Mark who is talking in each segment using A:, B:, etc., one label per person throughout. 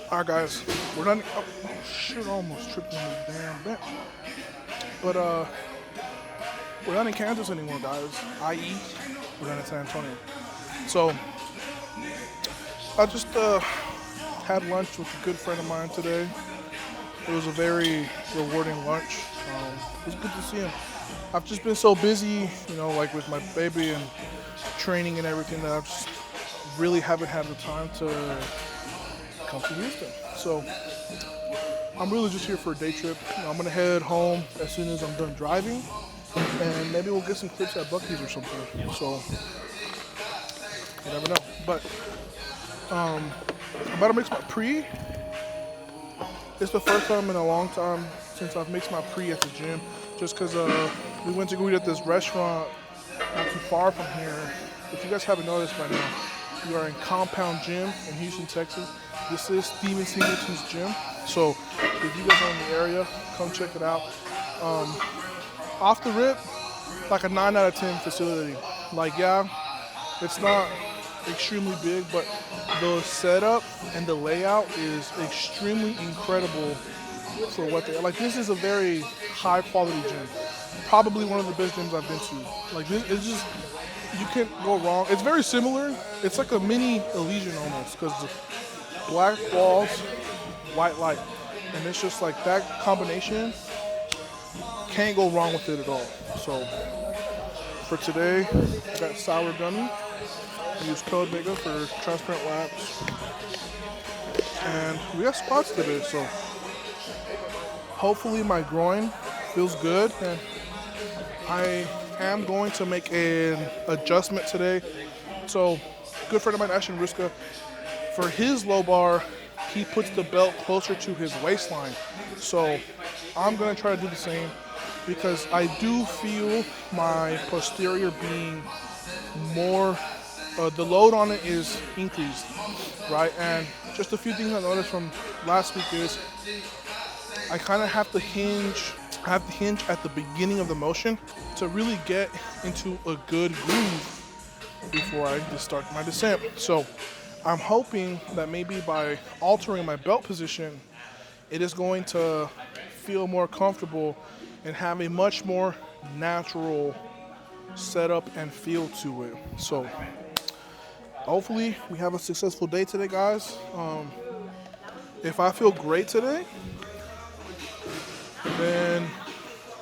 A: All right, guys, we're done. Oh, shit, I almost tripped on the damn bench. But we're not in Kansas anymore, guys. I.e., we're not in San Antonio. So I just had lunch with a good friend of mine today. It was a very rewarding lunch. It was good to see him. I've just been so busy, like with my baby and training and everything, that I've just really haven't had the time to come to Houston. So I'm really just here for a day trip. I'm gonna head home as soon as I'm done driving, and maybe we'll get some clips at Buc-ee's or something. So you never know. But I'm about to mix my pre. It's the first time in a long time since I've mixed my pre at the gym, just because we went to go eat at this restaurant not too far from here. If you guys haven't noticed by now, we are in Compound Gym in Houston, Texas. This is Steven Singleton's gym. So if you guys are in the area, come check it out. Off the rip, like a 9 out of 10 facility. Like, yeah, it's not extremely big, but the setup and the layout is extremely incredible for what they are. Like, this is a very high quality gym. Probably one of the best gyms I've been to. Like, this, it's just, you can't go wrong. It's very similar. It's like a mini Elysian almost, because the black walls, white light. And it's just like that combination, can't go wrong with it at all. So for today, I got sour gummy. I use code MEGA for transparent laps. And we have squats today, so hopefully my groin feels good. And I am going to make an adjustment today. So good friend of mine, Ashton Ruska, for his low bar, he puts the belt closer to his waistline. So I'm gonna try to do the same, because I do feel my posterior being more, the load on it is increased, right? And just a few things I noticed from last week is I kind of have to hinge at the beginning of the motion to really get into a good groove before I just start my descent. So I'm hoping that maybe by altering my belt position, it is going to feel more comfortable and have a much more natural setup and feel to it. So hopefully we have a successful day today, guys. If I feel great today, then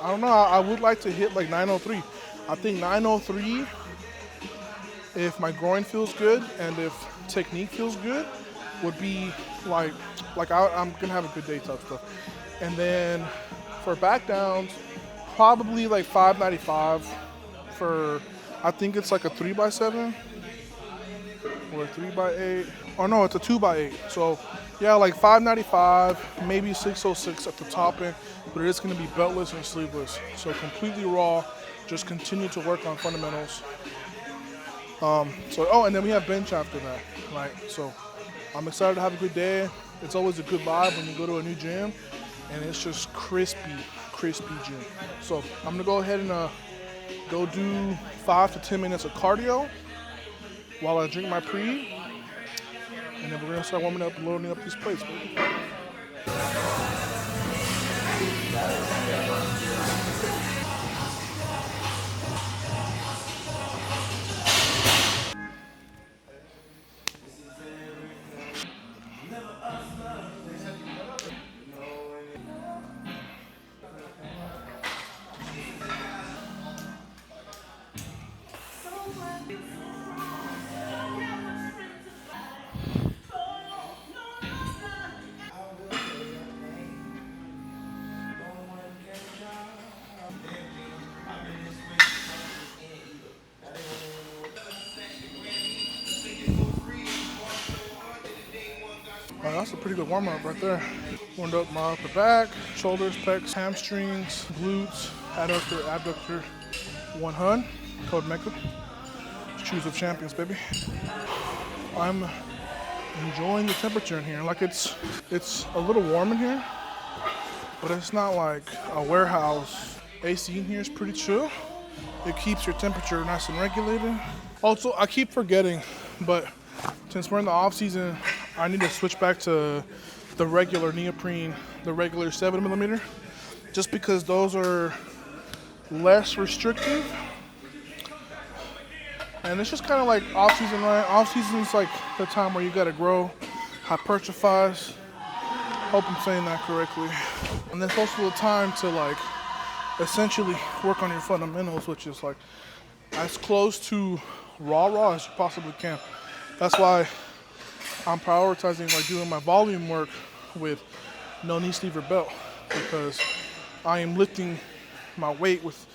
A: I don't know, I would like to hit like 903. I think 903, if my groin feels good and if technique feels good, would be like I'm gonna have a good day type stuff. And then for back downs, probably like 595 for, I think it's like a 3x7 or a 3x8. Oh no, it's a 2x8. So yeah, like 595, maybe 606 at the top end, but it is gonna be beltless and sleeveless. So completely raw, just continue to work on fundamentals. And then we have bench after that, right? So I'm excited to have a good day. It's always a good vibe when you go to a new gym, and it's just crispy gym. So I'm gonna go ahead and go do 5 to 10 minutes of cardio while I drink my pre, and then we're gonna start warming up and loading up these plates, baby. That's a pretty good warm up right there. Warmed up my upper back, shoulders, pecs, hamstrings, glutes, adductor, abductor, 100, code MEGA. Shoes of champions, baby. I'm enjoying the temperature in here. Like it's a little warm in here, but it's not like a warehouse. AC in here is pretty chill. It keeps your temperature nice and regulated. Also, I keep forgetting, but since we're in the off season, I need to switch back to the regular neoprene, the regular 7mm, just because those are less restrictive. And it's just kind of like off season, right? Off season is like the time where you gotta grow, hypertrophize. Hope I'm saying that correctly. And that's also the time to like essentially work on your fundamentals, which is like as close to raw as you possibly can. That's why I'm prioritizing like doing my volume work with no knee sleeve or belt, because I am lifting my weight with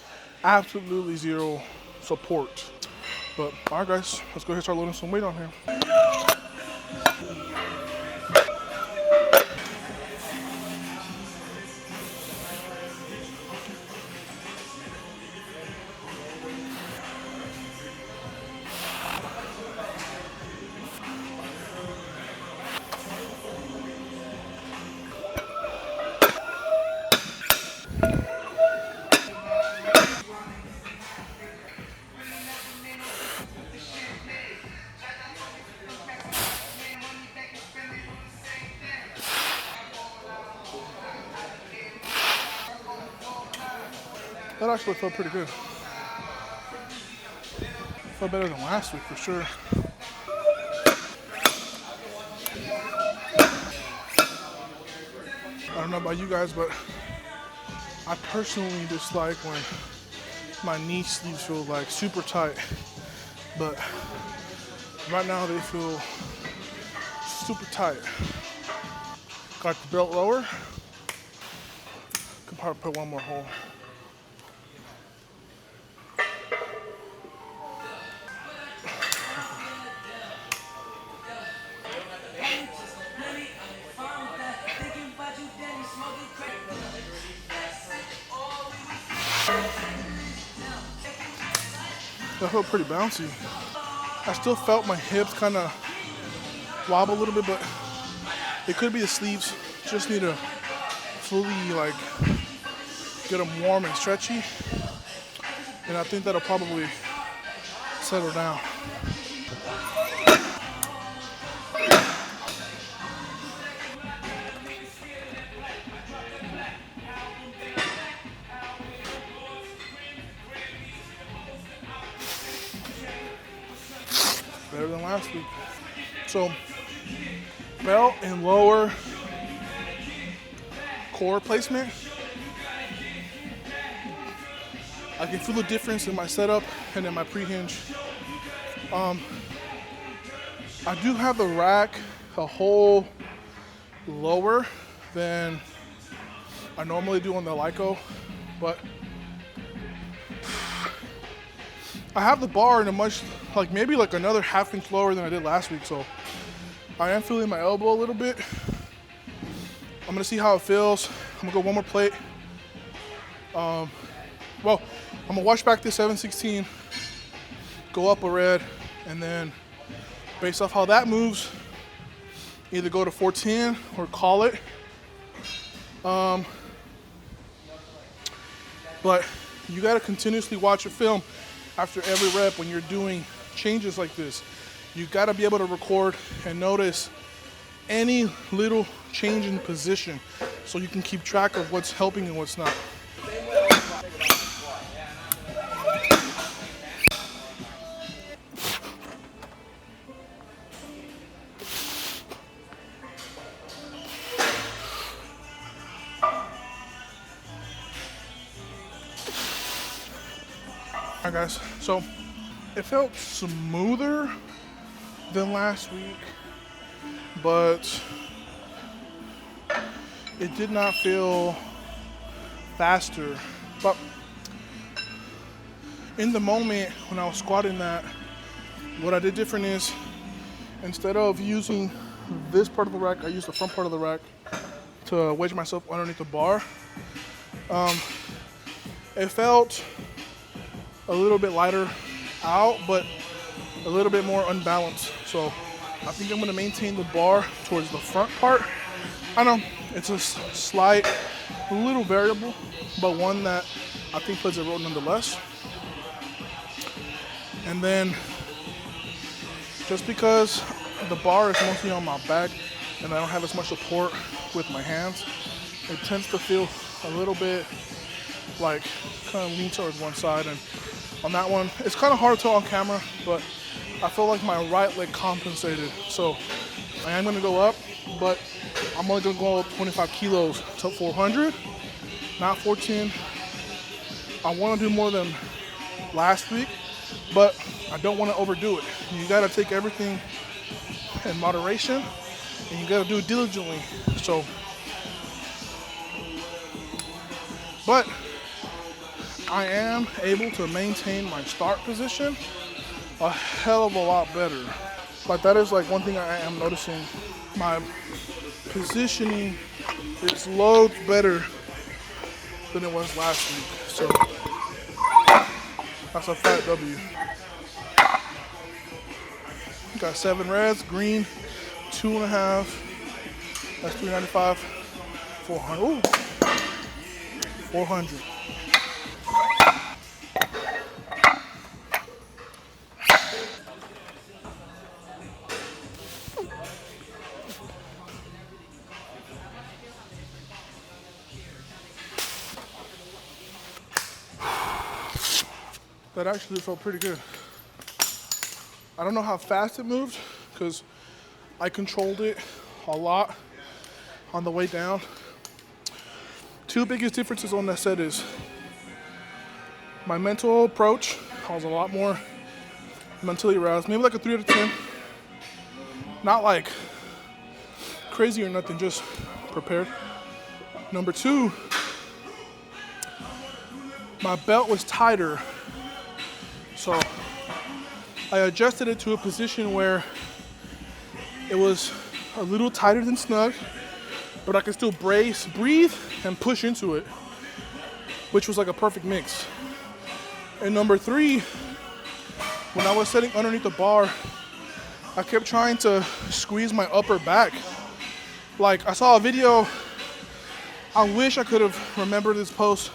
A: absolutely zero support. But all right guys, let's go ahead and start loading some weight on here. That actually felt pretty good. Felt better than last week for sure. I don't know about you guys, but I personally dislike when my knee sleeves feel like super tight. But right now they feel super tight. Got the belt lower. Could probably put one more hole. That felt pretty bouncy. I still felt my hips kind of wobble a little bit, but it could be the sleeves. Just need to fully like get them warm and stretchy, and I think that'll probably settle down. Better than last week. So belt and lower core placement. I can feel the difference in my setup and in my pre-hinge. I do have the rack a hole lower than I normally do on the Lyco, but I have the bar in a much, like maybe like another ½ inch lower than I did last week, so I am feeling my elbow a little bit. I'm gonna see how it feels. I'm gonna go one more plate. Well, I'm gonna wash back this 716, go up a red, and then based off how that moves, either go to 410 or call it. But you gotta continuously watch your film after every rep when you're doing changes like this. You gotta be able to record and notice any little change in position so you can keep track of what's helping and what's not. Alright guys, so it felt smoother than last week, but it did not feel faster. But in the moment when I was squatting that, what I did different is instead of using this part of the rack, I used the front part of the rack to wedge myself underneath the bar. It felt a little bit lighter out, but a little bit more unbalanced. So I think I'm gonna maintain the bar towards the front part. I know it's a slight, little variable, but one that I think plays a role nonetheless. And then just because the bar is mostly on my back and I don't have as much support with my hands, it tends to feel a little bit like kind of lean towards one side. And on that one, it's kind of hard to tell on camera, but I feel like my right leg compensated. So I am gonna go up, but I'm only gonna go 25 kilos to 400, not 14. I wanna do more than last week, but I don't wanna overdo it. You gotta take everything in moderation and you gotta do it diligently. So, but I am able to maintain my start position a hell of a lot better. Like that is like one thing I am noticing. My positioning, it's loads better than it was last week. So that's a fat W. Got 7 reds, green, 2.5. That's 395. 400. Ooh. 400. That actually felt pretty good. I don't know how fast it moved because I controlled it a lot on the way down. 2 biggest differences on that set is my mental approach. I was a lot more mentally aroused, maybe like a 3 out of 10. Not like crazy or nothing, just prepared. Number 2, my belt was tighter. So I adjusted it to a position where it was a little tighter than snug, but I could still brace, breathe, and push into it, which was like a perfect mix. And number 3, when I was sitting underneath the bar, I kept trying to squeeze my upper back. Like I saw a video, I wish I could have remembered this post,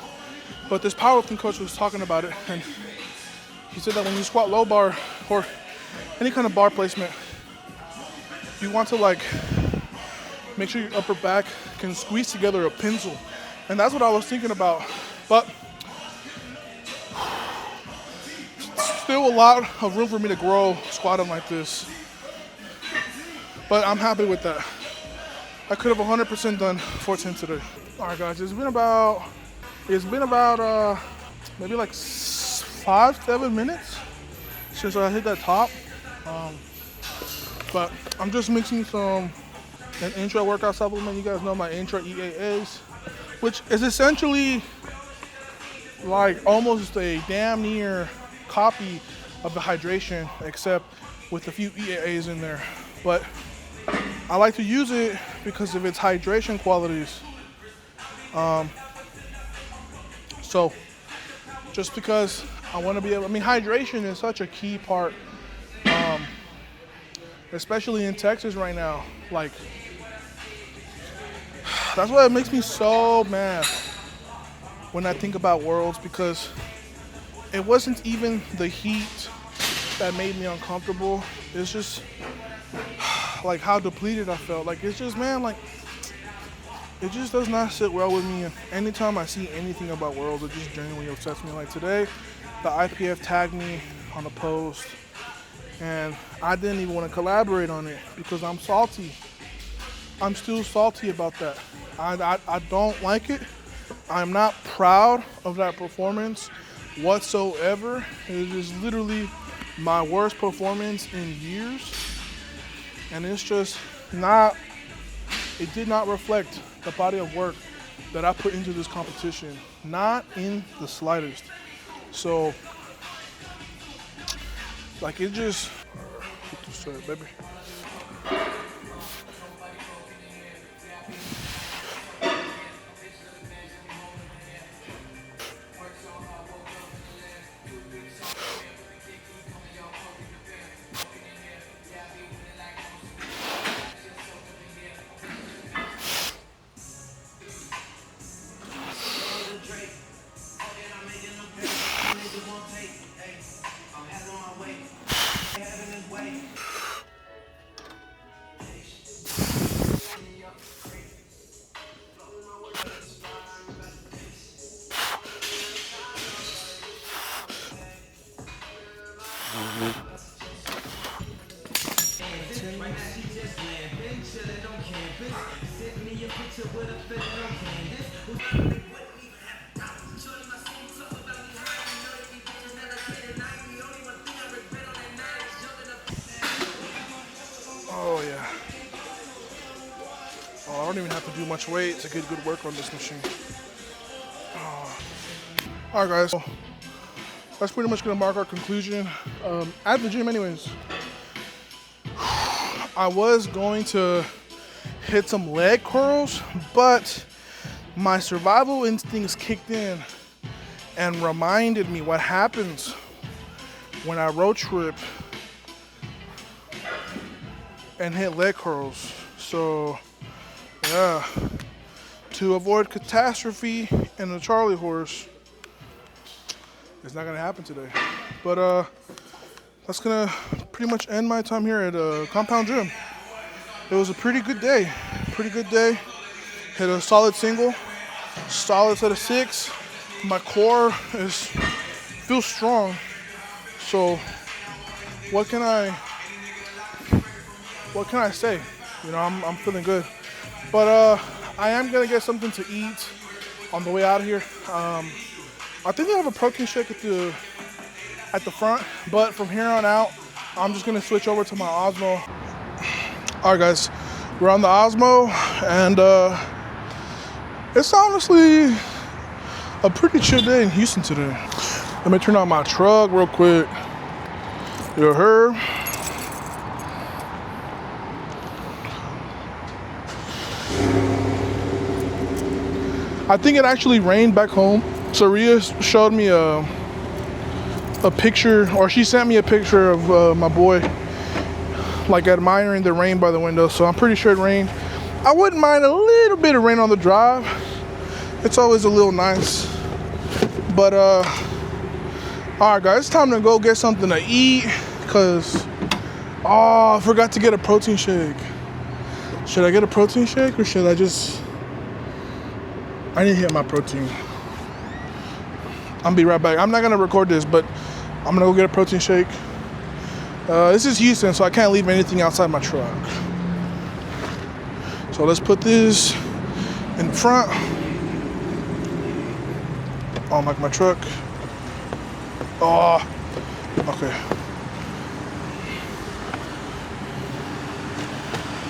A: but this powerlifting coach was talking about it, and he said that when you squat low bar or any kind of bar placement, you want to like make sure your upper back can squeeze together a pencil. And that's what I was thinking about. But still a lot of room for me to grow squatting like this. But I'm happy with that. I could have 100% done 410 today. All right, guys, it's been about maybe like 5-7 minutes since I hit that top. But I'm just mixing an intra workout supplement. You guys know my intra EAAs, which is essentially like almost a damn near copy of the hydration, except with a few EAAs in there. But I like to use it because of its hydration qualities. So just because I want to be able, hydration is such a key part, especially in Texas right now. Like, that's why it makes me so mad when I think about Worlds, because it wasn't even the heat that made me uncomfortable. It's just like how depleted I felt. Like, it's just, man, like, it just does not sit well with me. And anytime I see anything about Worlds, it just genuinely upsets me. Like today, the IPF tagged me on a post, and I didn't even want to collaborate on it because I'm salty. I'm still salty about that. I don't like it. I'm not proud of that performance whatsoever. It is literally my worst performance in years, and it's just not, it did not reflect the body of work that I put into this competition, not in the slightest. So, like, it just, get this straight, baby. Oh yeah. Oh, I don't even have to do much weight to get good work on this machine. Oh. All right, guys. So that's pretty much gonna mark our conclusion at the gym anyways. I was going to hit some leg curls, but my survival instincts kicked in and reminded me what happens when I road trip and hit leg curls. So yeah, to avoid catastrophe and the Charlie horse, it's not gonna happen today. But that's gonna pretty much end my time here at Compound Gym. It was a pretty good day. Hit a solid single, solid set of 6. My core feels strong. So what can I say? You know, I'm feeling good. But I am gonna get something to eat on the way out of here. I think they have a protein shake at the front, but from here on out, I'm just gonna switch over to my Osmo. All right, guys, we're on the Osmo, and it's honestly a pretty chill day in Houston today. Let me turn on my truck real quick. You heard? I think it actually rained back home. Saria showed me a picture, or she sent me a picture of my boy, like admiring the rain by the window. So I'm pretty sure it rained. I wouldn't mind a little bit of rain on the drive. It's always a little nice. But all right, guys, it's time to go get something to eat, cause I forgot to get a protein shake. Should I get a protein shake, or should I just? I need to hit my protein. I'll be right back. I'm not gonna record this, but I'm gonna go get a protein shake. This is Houston, so I can't leave anything outside my truck. So let's put this in the front. On like my truck. Oh, okay.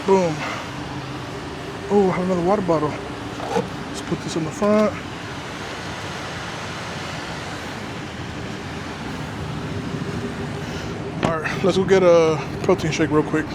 A: Boom. Oh, I have another water bottle. Let's put this in the front. All right, let's go get a protein shake real quick.